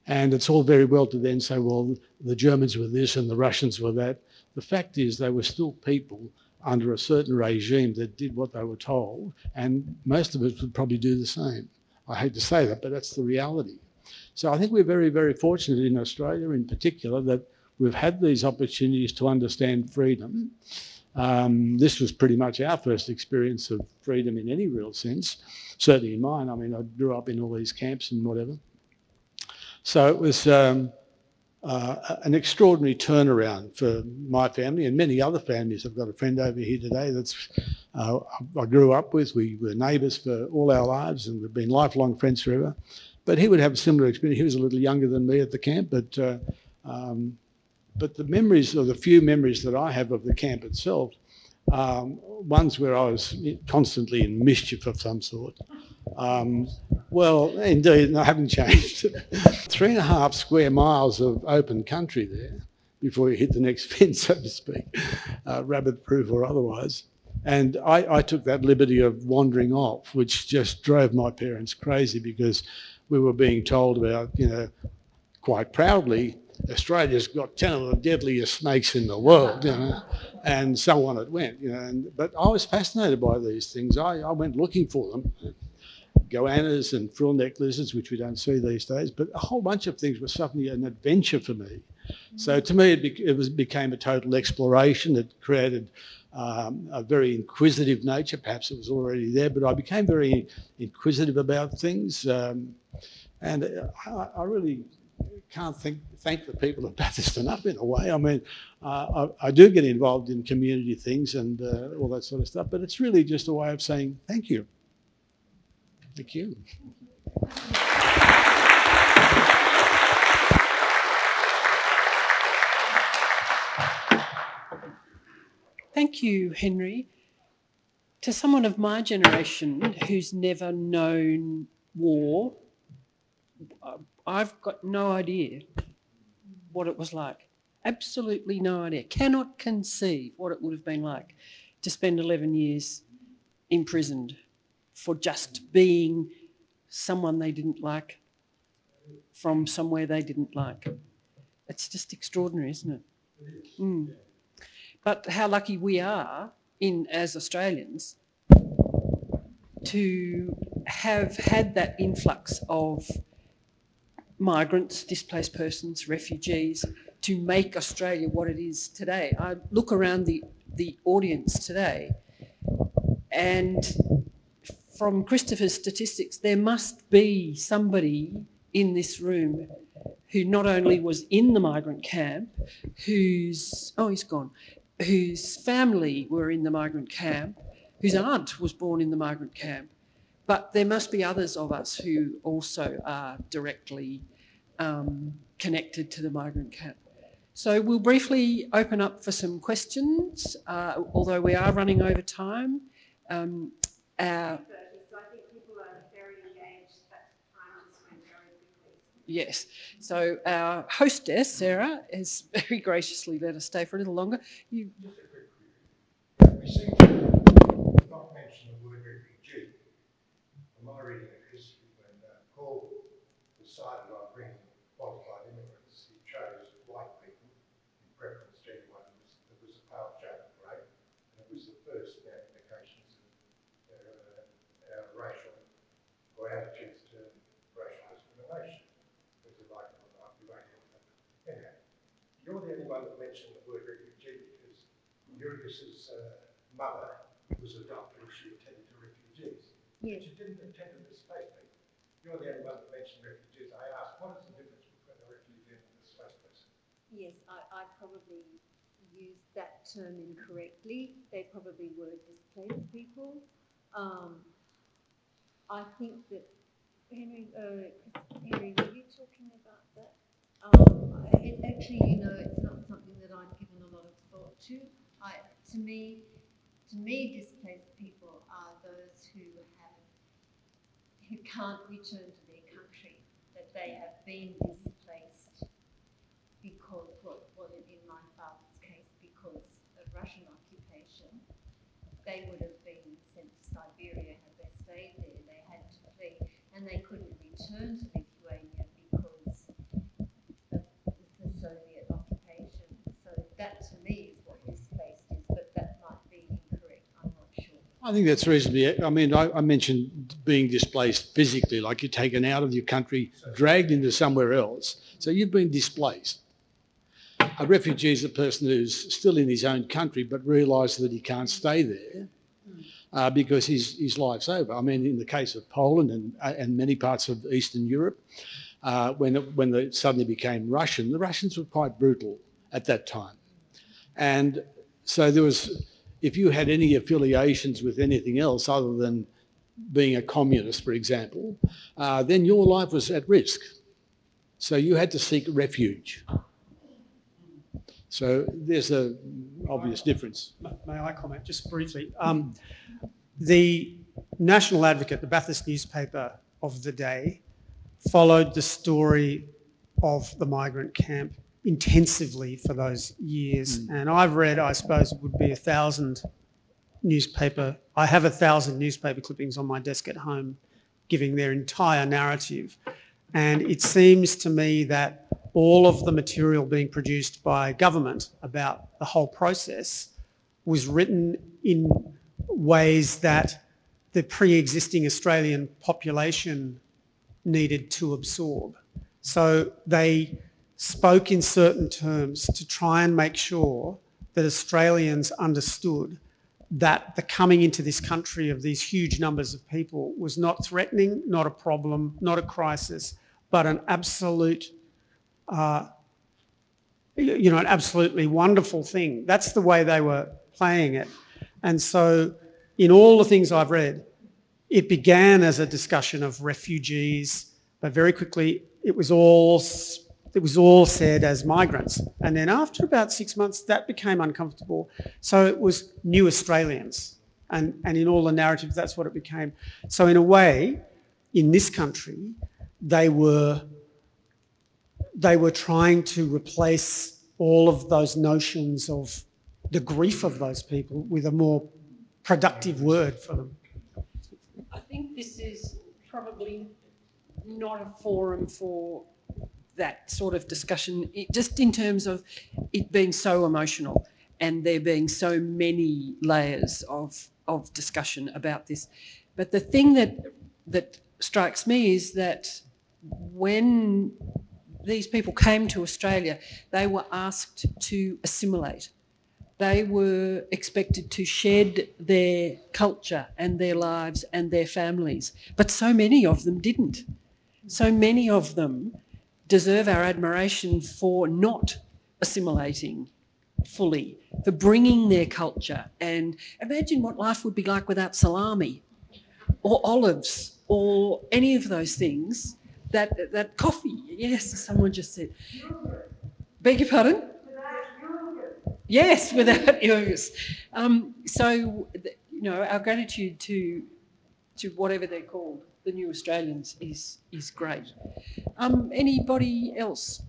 And it's all very well to then say, well, the Germans were this and the Russians were that. The fact is they were still people under a certain regime that did what they were told, and most of us would probably do the same. I hate to say that, but that's the reality. So I think we're very, very fortunate in Australia in particular that we've had these opportunities to understand freedom. This was pretty much our first experience of freedom in any real sense, certainly in mine. I mean, I grew up in all these camps and whatever. So it was an extraordinary turnaround for my family and many other families. I've got a friend over here today that's I grew up with. We were neighbours for all our lives and we've been lifelong friends forever. But he would have a similar experience. He was a little younger than me at the camp, but the memories, or the few memories that I have of the camp itself, ones where I was constantly in mischief of some sort. Well, indeed, I haven't changed. 3.5 square miles of open country there before you hit the next fence, so to speak, rabbit-proof or otherwise. And I took that liberty of wandering off, which just drove my parents crazy because we were being told about, you know, quite proudly, Australia's got 10 of the deadliest snakes in the world, you know, and so on it went, you know. But I was fascinated by these things. I went looking for them. Goannas and frill-necked lizards, which we don't see these days, but a whole bunch of things were suddenly an adventure for me. So to me, it became a total exploration. It created a very inquisitive nature. Perhaps it was already there, but I became very inquisitive about things. And I really can't thank the people of Bathurst enough in a way. I mean, I do get involved in community things and all that sort of stuff, but it's really just a way of saying thank you. Thank you. Thank you, Henry. To someone of my generation who's never known war, I've got no idea what it was like. Absolutely no idea. Cannot conceive what it would have been like to spend 11 years imprisoned for just being someone they didn't like from somewhere they didn't like. It's just extraordinary, isn't it? Mm. But how lucky we are as Australians to have had that influx of migrants, displaced persons, refugees, to make Australia what it is today. I look around the audience today and from Christopher's statistics, there must be somebody in this room who not only was in the migrant camp, whose family were in the migrant camp, whose aunt was born in the migrant camp, but there must be others of us who also are directly connected to the migrant camp. So we'll briefly open up for some questions, although we are running over time. So I think people are very engaged, but time just went very quickly. Yes. So our hostess, Sarah, has very graciously let us stay for a little longer. Just a quick query. We seem to not mention the word refugee. From my reading of history, when Paul decided on bringing qualified immigrants, he chose white people in preference to anyone that was a pale shade of grey, and it was the first indications of our racial or attitudes to racial discrimination. Whether you like it or not, we won't get into that. Anyhow, you're the only one that mentioned the word refugee because Eurus's mother was adopted and she attended to refugees. Yes. But you didn't attend to displaced people. You're the only one that mentioned refugees. I asked, what is the difference between a refugee and a displaced person? Yes, I probably used that term incorrectly. They probably were displaced people. I think that Henry, were you talking about that? Actually, it's not something that I've given a lot of thought to. To me, To me, displaced people are those who can't return to their country, that they have been displaced because, well, in my father's case, because of Russian occupation. They would have been sent to Siberia had they stayed there. They had to flee, and they couldn't return to Lithuania because of the Soviet occupation. So that, to me, is what displaced is, but that might be incorrect. I'm not sure. I think that's reasonably. I mean, I mentioned being displaced physically, like you're taken out of your country, dragged into somewhere else. So you've been displaced. A refugee is a person who's still in his own country but realises that he can't stay there because his life's over. I mean, in the case of Poland and many parts of Eastern Europe, when it suddenly became Russian, the Russians were quite brutal at that time. And so there was, if you had any affiliations with anything else other than being a communist, for example, then your life was at risk. So you had to seek refuge. So there's an obvious difference. May I comment just briefly? The National Advocate, the Bathurst newspaper of the day, followed the story of the migrant camp intensively for those years. And I've read, I suppose it would be 1,000 newspaper, I have 1,000 newspaper clippings on my desk at home giving their entire narrative. And it seems to me that all of the material being produced by government about the whole process was written in ways that the pre-existing Australian population needed to absorb. So they spoke in certain terms to try and make sure that Australians understood that the coming into this country of these huge numbers of people was not threatening, not a problem, not a crisis, but an absolute, an absolutely wonderful thing. That's the way they were playing it. And so in all the things I've read, it began as a discussion of refugees, but very quickly it was all said as migrants. And then after about 6 months, that became uncomfortable. So it was new Australians. And in all the narratives, that's what it became. So in a way, in this country, they were trying to replace all of those notions of the grief of those people with a more productive word for them. I think this is probably not a forum for that sort of discussion, just in terms of it being so emotional and there being so many layers of discussion about this. But the thing that strikes me is that when these people came to Australia, they were asked to assimilate. They were expected to shed their culture and their lives and their families, but so many of them didn't. So many of them deserve our admiration for not assimilating fully, for bringing their culture. And imagine what life would be like without salami or olives or any of those things. That coffee, yes, someone just said. Beg your pardon? Yes, without yogurt. So, our gratitude to whatever they're called, the new Australians, is great. Anybody else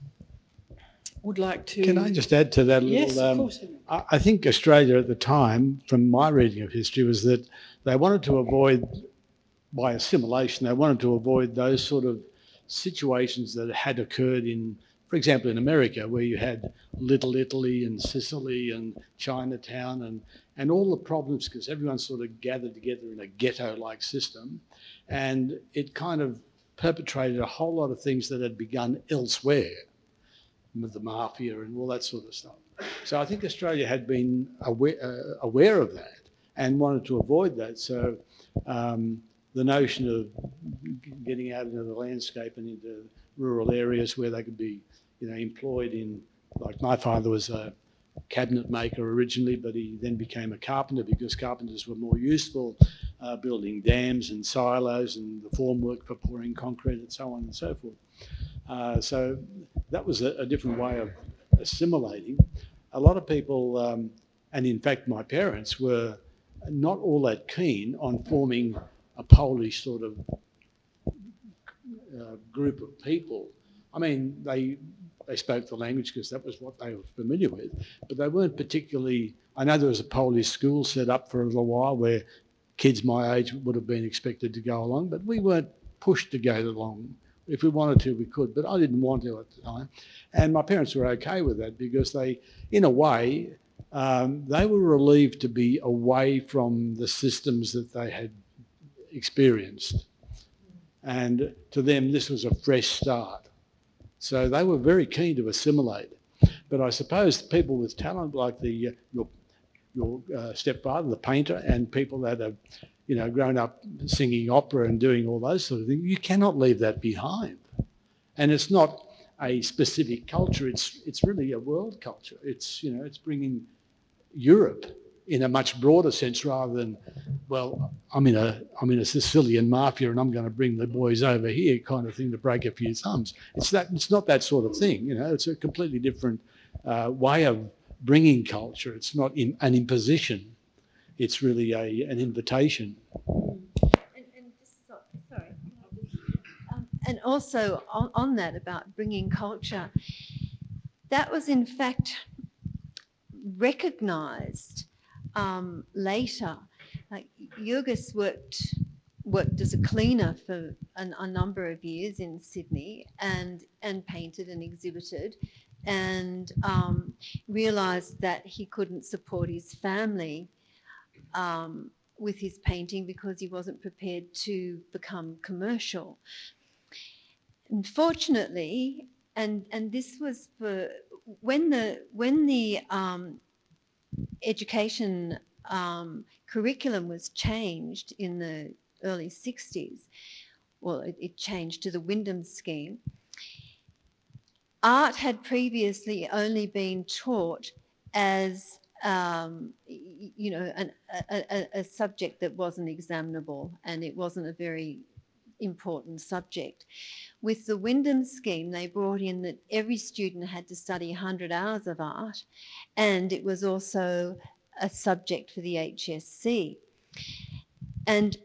would like to? Can I just add to that a little? Yes, of course. I think Australia at the time, from my reading of history, was that they wanted to avoid, by assimilation, they wanted to avoid those sort of situations that had occurred in, for example, in America, where you had Little Italy and Sicily and Chinatown and all the problems, because everyone sort of gathered together in a ghetto-like system, and it kind of perpetrated a whole lot of things that had begun elsewhere, with the mafia and all that sort of stuff. So I think Australia had been aware of that and wanted to avoid that. So the notion of getting out into the landscape and into rural areas where they could be, employed in, like my father was a cabinet maker originally, but he then became a carpenter because carpenters were more useful, building dams and silos and the formwork for pouring concrete and so on and so forth. So that was a different way of assimilating. A lot of people, and in fact my parents, were not all that keen on forming a Polish sort of group of people. I mean, they spoke the language because that was what they were familiar with, but they weren't particularly. I know there was a Polish school set up for a little while where kids my age would have been expected to go along, but we weren't pushed to go along. If we wanted to, we could, but I didn't want to at the time. And my parents were okay with that because they, in a way, they were relieved to be away from the systems that they had experienced. And to them, this was a fresh start. So they were very keen to assimilate. But I suppose people with talent like your stepfather, the painter, and people that have, grown up singing opera and doing all those sort of things, you cannot leave that behind. And it's not a specific culture; it's really a world culture. It's bringing Europe in a much broader sense rather than, well, I'm in a Sicilian mafia and I'm going to bring the boys over here kind of thing to break a few thumbs. It's not that sort of thing. It's a completely different way of bringing culture. It's not an imposition. It's really an invitation. And also on that about bringing culture, that was in fact recognised later. Like Jurgis worked as a cleaner for a number of years in Sydney and painted and exhibited, and realised that he couldn't support his family with his painting because he wasn't prepared to become commercial. Unfortunately, and this was for when the education curriculum was changed in the early 60s. Well, it changed to the Wyndham scheme. Art had previously only been taught as a subject that wasn't examinable, and it wasn't a very important subject. With the Wyndham scheme, they brought in that every student had to study 100 hours of art, and it was also a subject for the HSC. And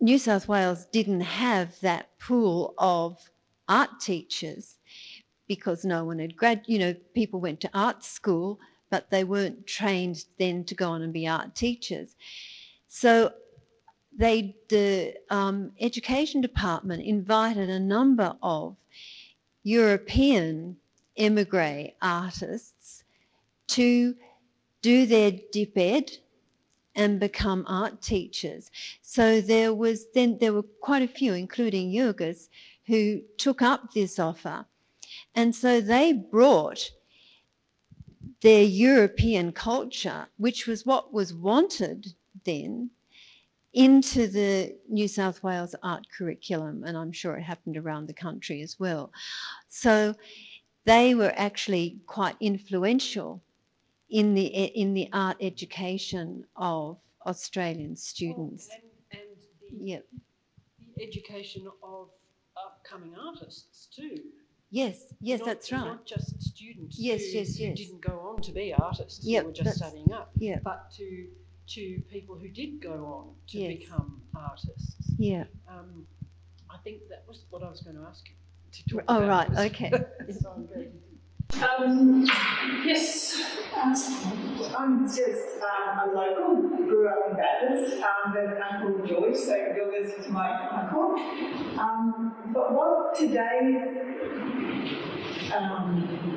New South Wales didn't have that pool of art teachers because no one had people went to art school, but they weren't trained then to go on and be art teachers. So the education department invited a number of European emigre artists to do their dip ed and become art teachers. So there were quite a few, including Jurgis, who took up this offer. And so they brought their European culture, which was what was wanted then, into the New South Wales art curriculum, and I'm sure it happened around the country as well. So they were actually quite influential in the art education of Australian students. And the education of upcoming artists too. Yes, that's right. Not just students who didn't go on to be artists, who were just studying up, but to people who did go on to become artists. Yeah. I think that was what I was going to ask you to talk about. Oh, right, okay. So I'm glad you did. Yes, I'm just a local, grew up in Bathurst, but Uncle George, so Jurgis is my uncle. But what today's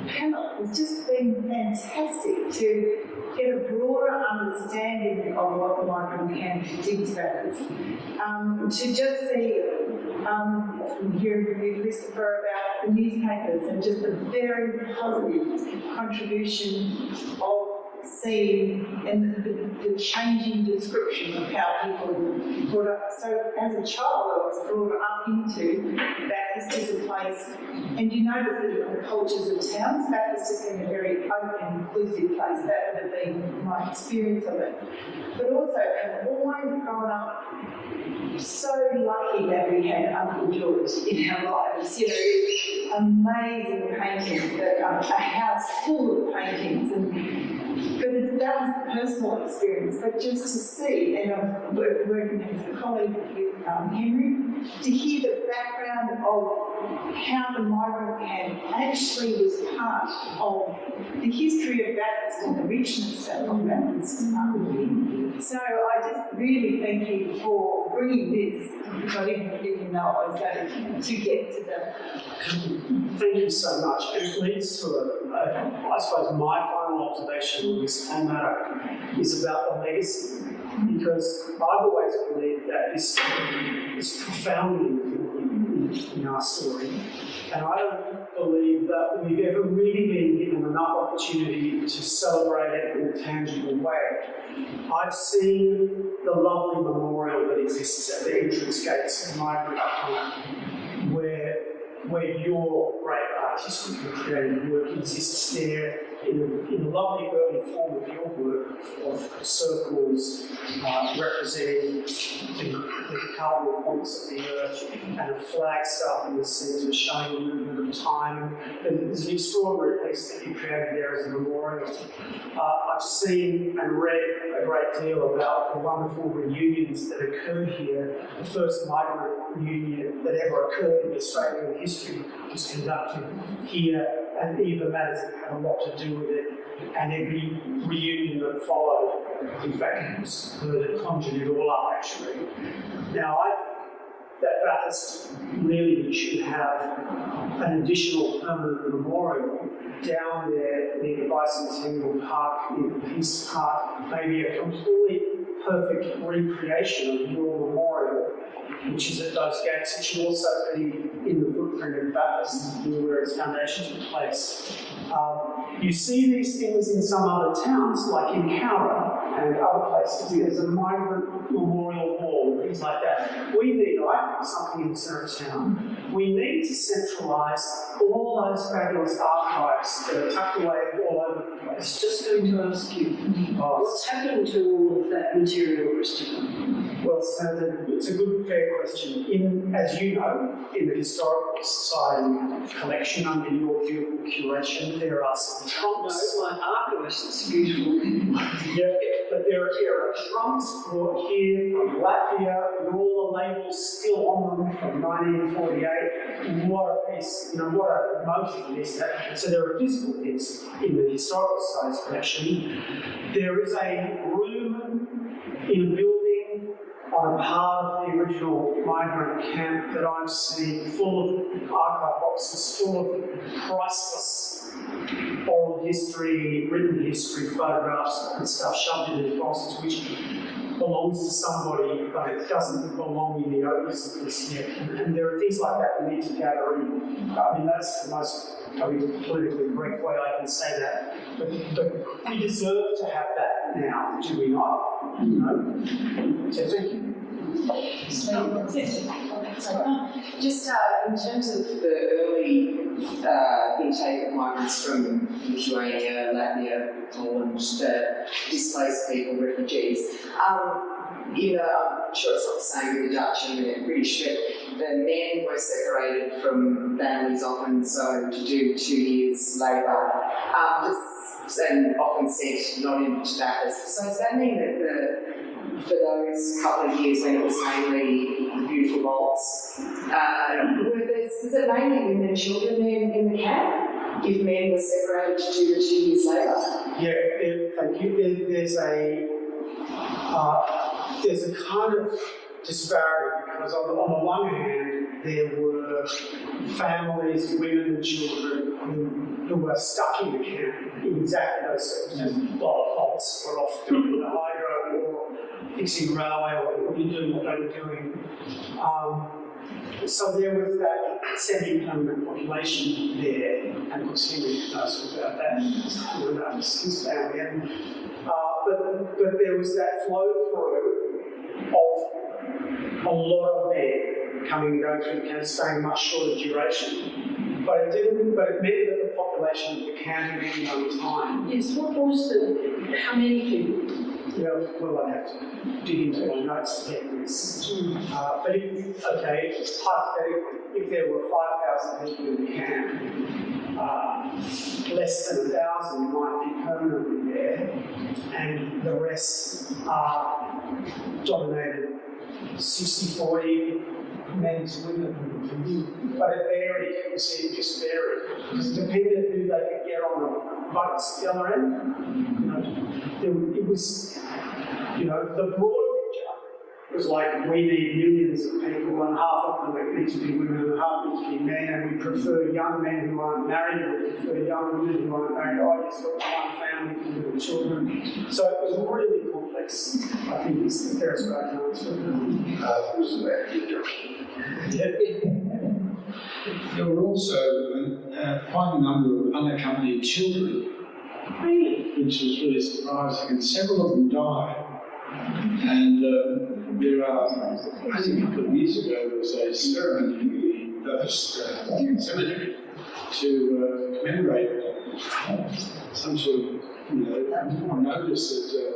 panel has just been fantastic to get a broader understanding of what the Migrant camp did to Bathurst. To just see, from hearing from you, Christopher, about the newspapers and just the very positive contribution of seeing and the changing description of how people were brought up. So as a child, I was brought up into Bathurst as a place, and you notice the different cultures of towns. Bathurst has been a very open, inclusive place. That would have been my experience of it. But also, I've always grown up so lucky that we had Uncle George in our lives. Amazing paintings, a house full of paintings, and that was the personal experience, but just to see, and I'm working as a colleague with Henry, to hear the background of how the migrant camp actually was part of the history of Bathurst and the richness of Bathurst. So I just really thank you for bringing this, because I didn't even know I was going to get to that. Thank you so much. It leads to I suppose my final observation on this whole matter is about the legacy, because I've always believed that this is profoundly important in our story, and I don't believe that we've ever really been given enough opportunity to celebrate it in a tangible way. I've seen the lovely memorial that exists at the entrance gates of Migrant, where your great artistic and creative work exists there in a lovely early form of your work of circles representing the cardinal points of the earth and a flagstaff in the centre showing the movement of time. And there's an extraordinary piece that you created there as a memorial. I've seen and read a great deal about the wonderful reunions that occurred here. The first migrant reunion that ever occurred in Australian history was conducted here, and Eva Madison had a lot to do with it. And every reunion that followed, in fact, was her that conjured it all up, actually. Now, I think that Bathurst really should have an additional permanent memorial down there near the Bicentennial Park, near the Peace Park, maybe a complete perfect recreation of your memorial, which is at those gates. It should also be in the footprint of Bathurst, where its foundations were placed. You see these things in some other towns, like in Cowra and other places. There's a migrant memorial wall and things like that. We need, I think, something in centre town. We need to centralise all those fabulous archives that are tucked away all over the place. Just going to ask you, what's happened to all of that material, Christopher? Well, it's a good, fair question. As you know, in the Historical Society collection under your beautiful curation, there are some trunks. No, my archivist's beautiful. Yeah, but there are trunks brought here from Latvia with all the labels still on them from 1948. What a piece, what a motive is that. So there are physical things in the Historical Society's collection. There is a room in a building on a part of the original migrant camp that I've seen, full of archive boxes, full of priceless oral history, written history, photographs and stuff shoved into boxes, which belongs to somebody, but it doesn't belong in the opus of this yet. And there are things like that we need to gather in. I mean, that's the most politically correct way I can say that. But we deserve to have that now, do we not? So thank you. Just in terms of the early intake of migrants from Lithuania, Latvia, Poland, displaced people, refugees, I'm sure it's not the same with the Dutch and the British, but the men were separated from families often, so to do 2 years labour, and often sent not into Bathurst. So does that mean that for those couple of years when it was mainly the beautiful vaults, was it mainly women and children in the camp, if men were separated to do the 2 years labour? Yeah, thank you. There's a kind of disparity, because on the one hand, there were families, women and children who were stuck in the camp in exactly those circumstances. While adults were off doing the hydro or fixing the railway or doing what they were doing. So there was that semi-permanent population there, and of course Henry knows about that, that was his family. But there was that flow through of a lot of men coming and going through the camp, staying much shorter duration. But it meant that the population of the camp at any one time. Yes, what was how many people? Yeah, well, I'd have to dig into my notes to get this. But hypothetically, if there were 5,000 people in the camp, less than 1,000 might be permanently there, and the rest are dominated 60-40 men to women. But it varied, you see, it just varied. Because it depended who they could get on the boats at the other end. It was, the broad picture was like, we need millions of people, and half of them need to be women and half need to be men, and we prefer young men who aren't married, and we prefer young women who aren't married. Oh, yes, got one family with children. So it was really complex, I think is the fairest way to answer it. There were also quite a number of unaccompanied children, which was really surprising, and several of them died. And there are, I think a couple of years ago, there was a ceremony in the Bathurst cemetery to commemorate some sort of, notice that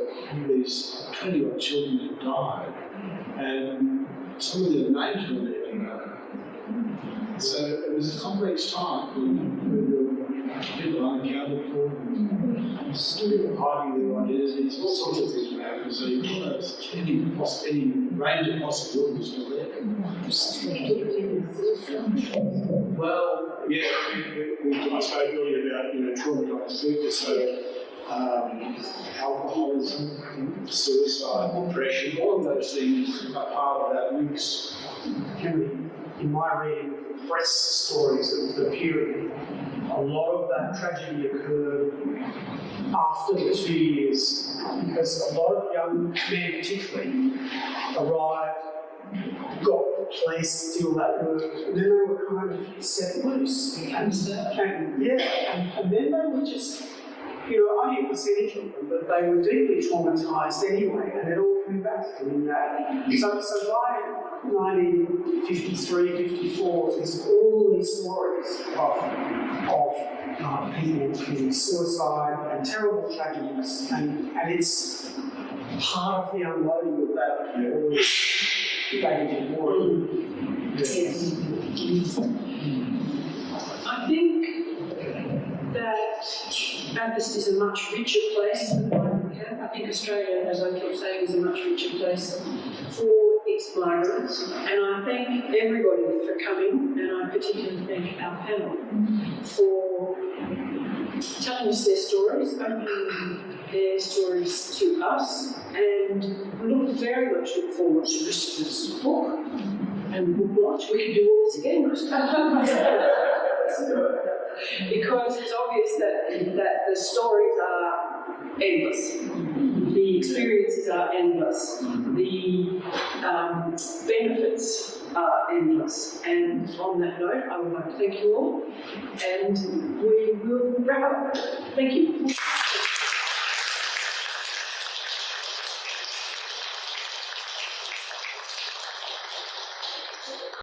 these 20-odd children had died, and some of their names weren't even known. So it was a complex time when people unaccounted for, still hiding their identities, all sorts of things were happening. So you have any range of possibilities were there. Well, yeah, I spoke earlier about traumatised people, so alcoholism, suicide, depression, all of those things are part of that mix. Henry, in my reading, press stories of the period, a lot of that tragedy occurred after the 2 years, because a lot of young men particularly arrived, got placed, did all that work, and then they were kind of set loose. And then they were just, only a percentage of them, but they were deeply traumatised anyway, and it all came back to them in that. So by 1953, 54, there's all these stories of people committing suicide and terrible tragedies, and it's part of the unloading of that baggage of war. I think that Bathurst is a much richer place than migrant camp. I think Australia, as I keep saying, is a much richer place for its migrants. And I thank everybody for coming, and I particularly thank our panel for telling us their stories, opening their stories to us, and very much look forward to Christopher's book and book launch. We can do all this again, because it's obvious that the stories are endless. The experiences are endless. The benefits are endless. And on that note, I would like to thank you all, and we will wrap up. Thank you.